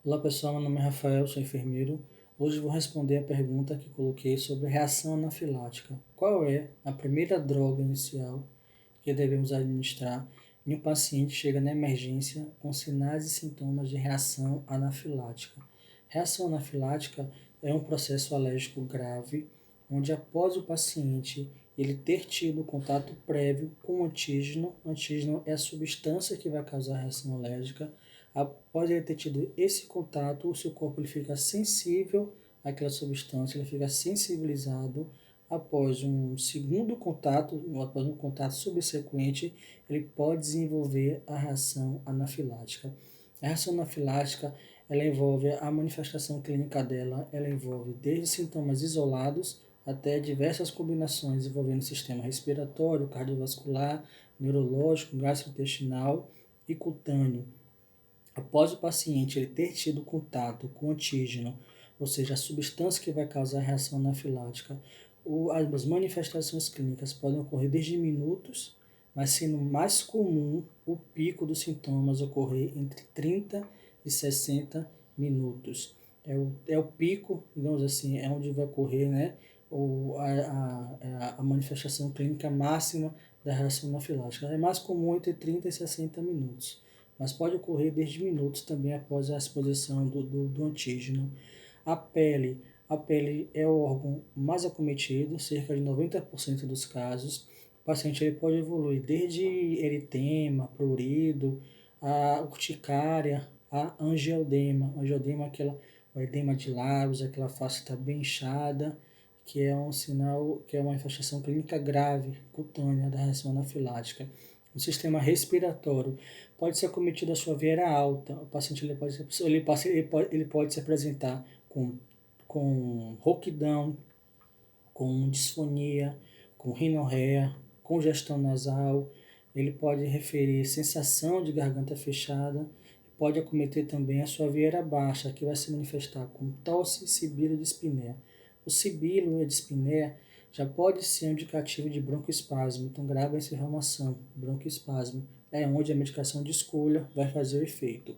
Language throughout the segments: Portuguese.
Olá pessoal, meu nome é Rafael, sou enfermeiro. Hoje vou responder a pergunta que coloquei sobre reação anafilática. Qual é a primeira droga inicial que devemos administrar em um paciente que chega na emergência com sinais e sintomas de reação anafilática? Reação anafilática é um processo alérgico grave, onde após o paciente ele ter tido contato prévio com o antígeno é a substância que vai causar a reação alérgica. Após ele ter tido esse contato, o seu corpo ele fica sensível àquela substância, ele fica sensibilizado. Após um segundo contato, ou após um contato subsequente, ele pode desenvolver a reação anafilática. A reação anafilática, ela envolve a manifestação clínica dela, ela envolve desde sintomas isolados até diversas combinações envolvendo o sistema respiratório, cardiovascular, neurológico, gastrointestinal e cutâneo. Após o paciente ele ter tido contato com o antígeno, ou seja, a substância que vai causar a reação anafilática, as manifestações clínicas podem ocorrer desde minutos, mas sendo mais comum o pico dos sintomas ocorrer entre 30 e 60 minutos. É o pico, digamos assim, é onde vai ocorrer, né, a manifestação clínica máxima da reação anafilática. É mais comum entre 30 e 60 minutos, mas pode ocorrer desde minutos também após a exposição do antígeno. A pele. A pele é o órgão mais acometido, cerca de 90% dos casos. O paciente ele pode evoluir desde eritema, prurido, a urticária, a angioedema. Angioedema é o edema de lábios, aquela face está bem inchada, que é um sinal, que é uma manifestação clínica grave, cutânea da reação anafilática. O sistema respiratório pode ser acometido a sua via alta. O paciente ele pode se apresentar com rouquidão, com disfonia, com rinorreia, congestão nasal. Ele pode referir sensação de garganta fechada. Pode acometer também a sua via baixa, que vai se manifestar com tosse, sibilo e dispneia. O sibilo e a dispneia já pode ser um indicativo de broncoespasmo, então grave essa informação, broncoespasmo é onde a medicação de escolha vai fazer o efeito.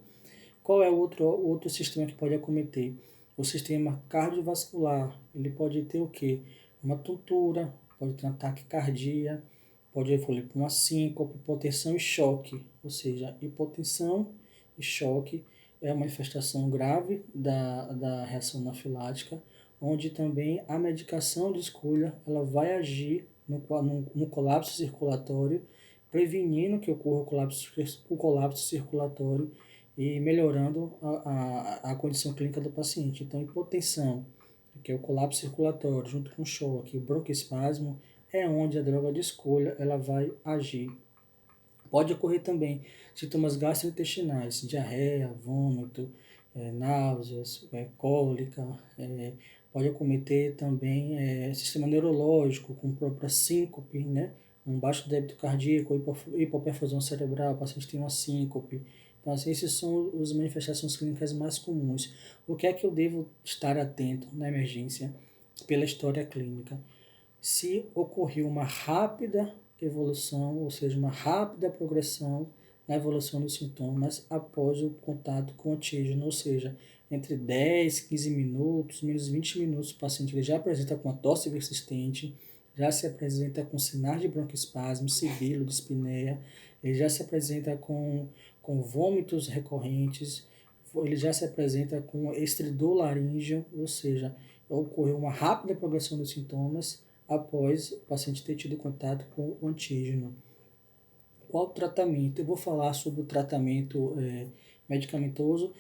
Qual é o outro sistema que pode acometer? O sistema cardiovascular, ele pode ter o quê? Uma tontura, pode ter um ataque cardíaco, pode evoluir para uma síncope, hipotensão e choque, ou seja, hipotensão e choque é uma manifestação grave da reação anafilática, onde também a medicação de escolha ela vai agir no colapso circulatório, prevenindo que ocorra o colapso circulatório e melhorando a condição clínica do paciente. Então, hipotensão, que é o colapso circulatório, junto com choque, o broncoespasmo, é onde a droga de escolha ela vai agir. Pode ocorrer também sintomas gastrointestinais, diarreia, vômito, náuseas, cólica, pode acometer também sistema neurológico, com própria síncope, né? Um baixo débito cardíaco, hipoperfusão cerebral, o paciente tem uma síncope. Então, assim, essas são as manifestações clínicas mais comuns. O que é que eu devo estar atento na emergência pela história clínica? Se ocorreu uma rápida evolução, ou seja, uma rápida progressão na evolução dos sintomas após o contato com o antígeno, ou seja, entre 10, 15 minutos, menos 20 minutos, o paciente ele já apresenta com a tosse persistente, já se apresenta com sinais de broncoespasmo, sibilo, dispneia, ele já se apresenta com vômitos recorrentes, ele já se apresenta com estridor laríngeo, ou seja, ocorreu uma rápida progressão dos sintomas após o paciente ter tido contato com o antígeno. Qual o tratamento? Eu vou falar sobre o tratamento medicamentoso,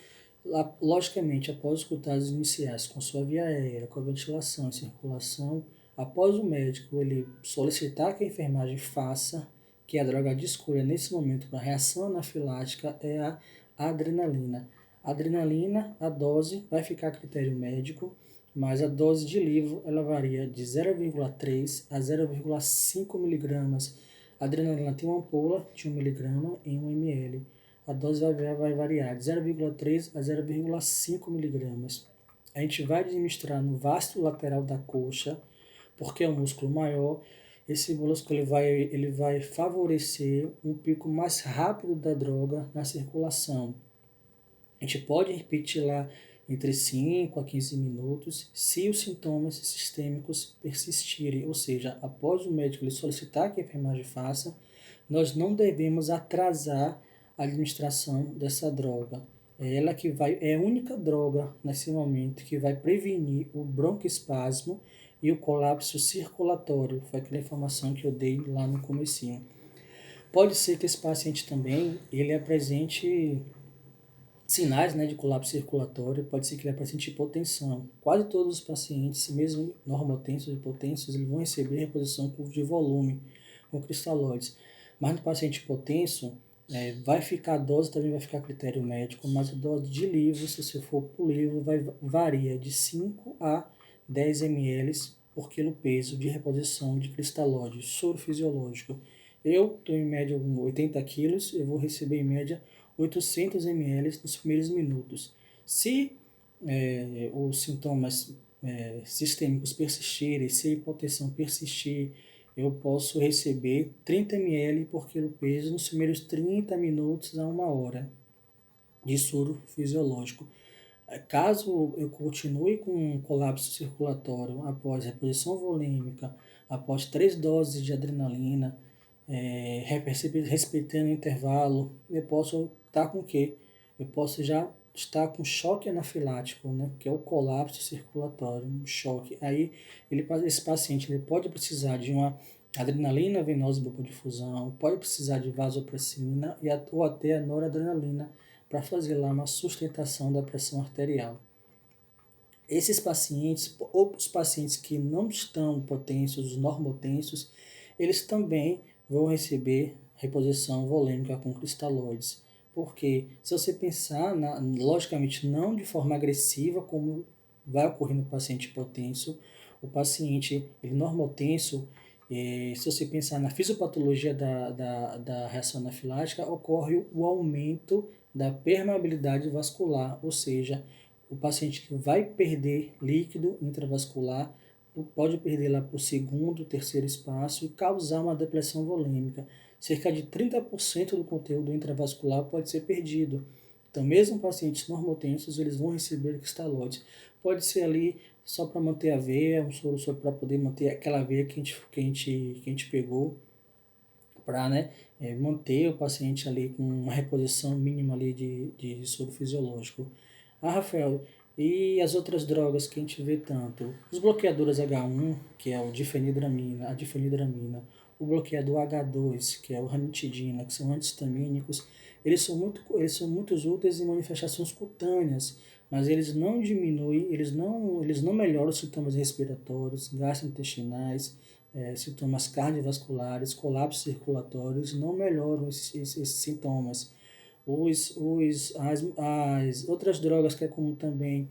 logicamente, após os cuidados iniciais com sua via aérea, com a ventilação e circulação, após o médico ele solicitar que a enfermagem faça, que a droga de escolha nesse momento para reação anafilática é a adrenalina. A adrenalina, a dose vai ficar a critério médico, mas a dose de livro ela varia de 0,3 a 0,5 miligramas. A adrenalina tem uma ampola de 1 miligrama em 1 ml. A dose vai variar de 0,3 a 0,5 miligramas. A gente vai administrar no vasto lateral da coxa, porque é um músculo maior. Esse músculo ele vai favorecer um pico mais rápido da droga na circulação. A gente pode repetir lá entre 5 a 15 minutos se os sintomas sistêmicos persistirem, ou seja, após o médico lhe solicitar que a enfermagem faça, nós não devemos atrasar a administração dessa droga. É ela que vai, é a única droga nesse momento que vai prevenir o broncoespasmo e o colapso circulatório. Foi aquela informação que eu dei lá no comecinho. Pode ser que esse paciente também ele apresente sinais, né, de colapso circulatório, pode ser que ele apresente hipotensão. Quase todos os pacientes, mesmo normotensos e hipotensos, eles vão receber reposição de volume com cristalóides. Mas no paciente hipotenso, vai ficar, a dose também vai ficar a critério médico, mas a dose de livro, se você for por livro, varia de 5 a 10 ml por quilo peso de reposição de cristalóide, soro fisiológico. Eu estou em média com 80 quilos, eu vou receber em média 800 ml nos primeiros minutos. Se os sintomas sistêmicos persistirem, se a hipotensão persistir, eu posso receber 30 ml por quilo peso nos primeiros 30 minutos a 1 hora de soro fisiológico. Caso eu continue com um colapso circulatório após reposição volêmica, após 3 doses de adrenalina, respeitando o intervalo, eu posso estar com o quê? Eu posso já estar com choque anafilático, né? Que é o colapso circulatório, um choque. Aí esse paciente ele pode precisar de uma adrenalina venosa difusão, pode precisar de vasopressina ou até a noradrenalina para fazer lá uma sustentação da pressão arterial. Esses pacientes, ou os pacientes que não estão hipotensos, os normotensos, eles também vão receber reposição volêmica com cristalóides. Porque se você pensar, logicamente não de forma agressiva, como vai ocorrer no paciente hipotenso, o paciente ele normotenso, se você pensar na fisiopatologia da reação anafilática, ocorre o aumento da permeabilidade vascular, ou seja, o paciente vai perder líquido intravascular, pode perder lá para o segundo, terceiro espaço e causar uma depressão volêmica. Cerca de 30% do conteúdo intravascular pode ser perdido. Então, mesmo pacientes normotensos, eles vão receber cristalóides. Pode ser ali só para manter a veia, um soro só para poder manter aquela veia que a gente pegou, para manter o paciente ali com uma reposição mínima ali de soro fisiológico. Rafael, e as outras drogas que a gente vê tanto? Os bloqueadores H1, que é o difenidramina, a difenidramina, o bloqueador H2, que é o ranitidina, que são antihistamínicos, eles são muito úteis em manifestações cutâneas, mas eles não diminuem, eles não melhoram os sintomas respiratórios, gastrointestinais, sintomas cardiovasculares, colapsos circulatórios, não melhoram esses sintomas. As outras drogas que é comum também,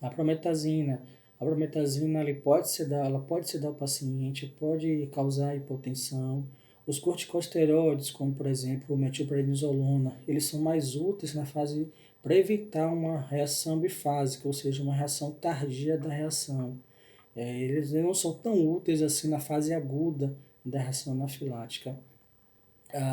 a prometazina. A prometazina ela pode sedar o paciente, pode causar hipotensão. Os corticosteroides, como por exemplo o metilprednisolona, eles são mais úteis na fase para evitar uma reação bifásica, ou seja, uma reação tardia da reação. Eles não são tão úteis assim na fase aguda da reação anafilática.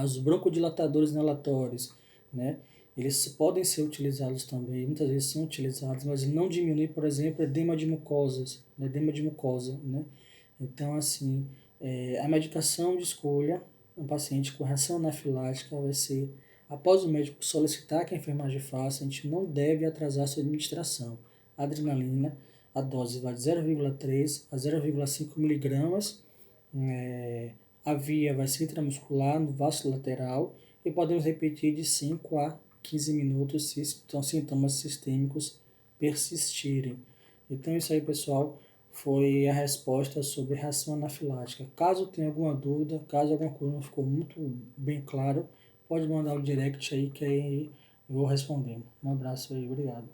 Os broncodilatadores inalatórios, né? Eles podem ser utilizados também, muitas vezes são utilizados, mas não diminui, por exemplo, edema de mucosas, edema de mucosa, né? Então, assim, a medicação de escolha, um paciente com reação anafilática vai ser, após o médico solicitar que a enfermagem faça, a gente não deve atrasar sua administração. Adrenalina, a dose vai de 0,3 a 0,5 miligramas, a via vai ser intramuscular no vaso lateral e podemos repetir de 5 a 15 minutos se sintomas sistêmicos persistirem. Então isso aí, pessoal, foi a resposta sobre reação anafilática. Caso tenha alguma dúvida, caso alguma coisa não ficou muito bem claro, pode mandar o direct aí que aí eu vou respondendo. Um abraço aí, obrigado.